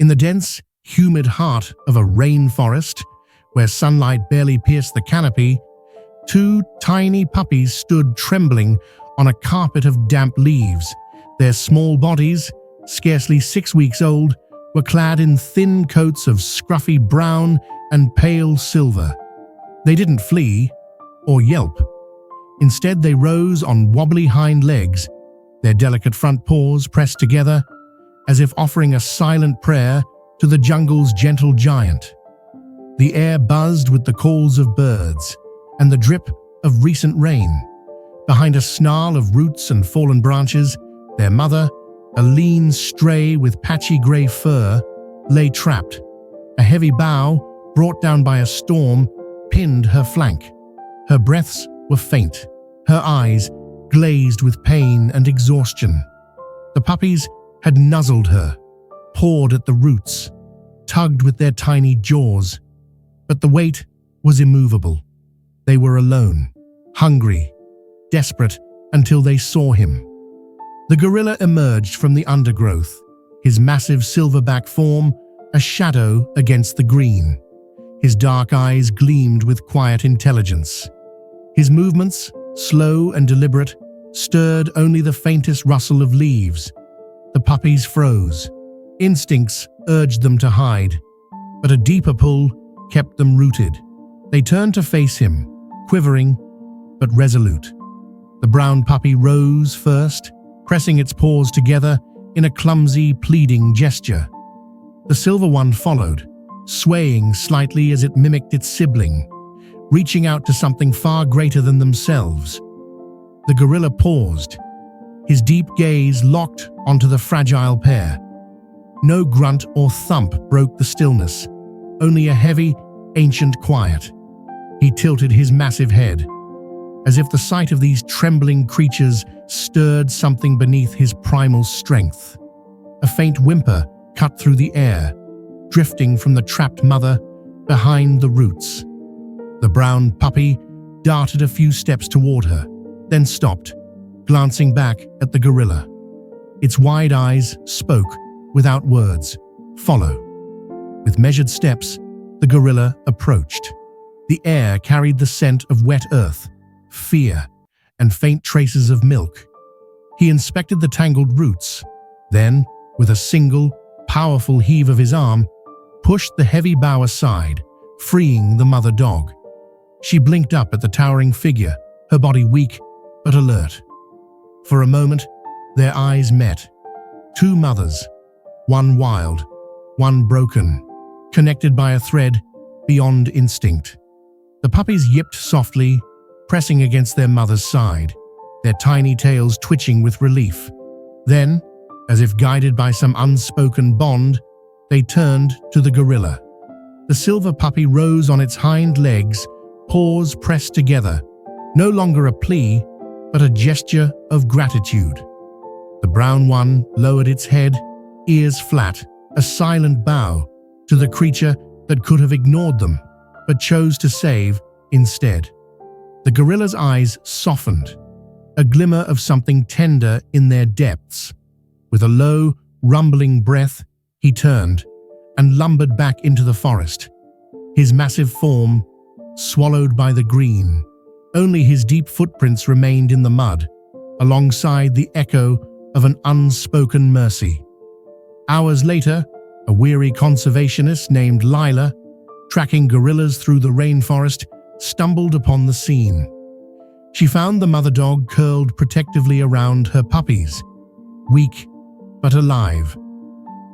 In the dense, humid heart of a rainforest, where sunlight barely pierced the canopy, two tiny puppies stood trembling on a carpet of damp leaves. Their small bodies, scarcely 6 weeks old, were clad in thin coats of scruffy brown and pale silver. They didn't flee or yelp. Instead, they rose on wobbly hind legs, their delicate front paws pressed together, as if offering a silent prayer to the jungle's gentle giant. The air buzzed with the calls of birds and the drip of recent rain. Behind a snarl of roots and fallen branches, their mother, a lean stray with patchy grey fur, lay trapped. A heavy bough, brought down by a storm, pinned her flank. Her breaths were faint, her eyes glazed with pain and exhaustion. The puppies had nuzzled her, pawed at the roots, tugged with their tiny jaws. But the weight was immovable. They were alone, hungry, desperate, until they saw him. The gorilla emerged from the undergrowth, his massive silverback form a shadow against the green. His dark eyes gleamed with quiet intelligence. His movements, slow and deliberate, stirred only the faintest rustle of leaves. The puppies froze. Instincts urged them to hide, but a deeper pull kept them rooted. They turned to face him, quivering but resolute. The brown puppy rose first, pressing its paws together in a clumsy, pleading gesture. The silver one followed, swaying slightly as it mimicked its sibling, reaching out to something far greater than themselves. The gorilla paused, his deep gaze locked onto the fragile pair. No grunt or thump broke the stillness, only a heavy, ancient quiet. He tilted his massive head, as if the sight of these trembling creatures stirred something beneath his primal strength. A faint whimper cut through the air, drifting from the trapped mother behind the roots. The brown puppy darted a few steps toward her, then stopped, glancing back at the gorilla. Its wide eyes spoke without words, "Follow." With measured steps, the gorilla approached. The air carried the scent of wet earth, fear, and faint traces of milk. He inspected the tangled roots, then, with a single, powerful heave of his arm, pushed the heavy bough aside, freeing the mother dog. She blinked up at the towering figure, her body weak but alert. For a moment, their eyes met. Two mothers, one wild, one broken, connected by a thread beyond instinct. The puppies yipped softly, pressing against their mother's side, their tiny tails twitching with relief. Then, as if guided by some unspoken bond, they turned to the gorilla. The silver puppy rose on its hind legs, paws pressed together, no longer a plea, but a gesture of gratitude. The brown one lowered its head, ears flat, a silent bow to the creature that could have ignored them, but chose to save instead. The gorilla's eyes softened, a glimmer of something tender in their depths. With a low, rumbling breath, he turned and lumbered back into the forest, his massive form swallowed by the green. Only his deep footprints remained in the mud, alongside the echo of an unspoken mercy. Hours later, a weary conservationist named Lila, tracking gorillas through the rainforest, stumbled upon the scene. She found the mother dog curled protectively around her puppies, weak but alive.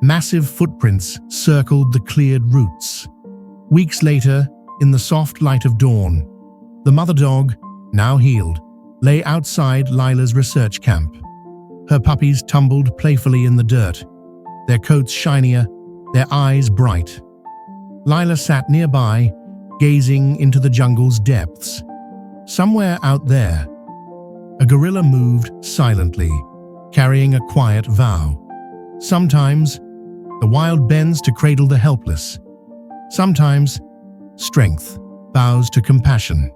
Massive footprints circled the cleared roots. Weeks later, in the soft light of dawn, the mother dog, now healed, lay outside Lila's research camp. Her puppies tumbled playfully in the dirt, their coats shinier, their eyes bright. Lila sat nearby, gazing into the jungle's depths. Somewhere out there, a gorilla moved silently, carrying a quiet vow. Sometimes, the wild bends to cradle the helpless. Sometimes, strength bows to compassion.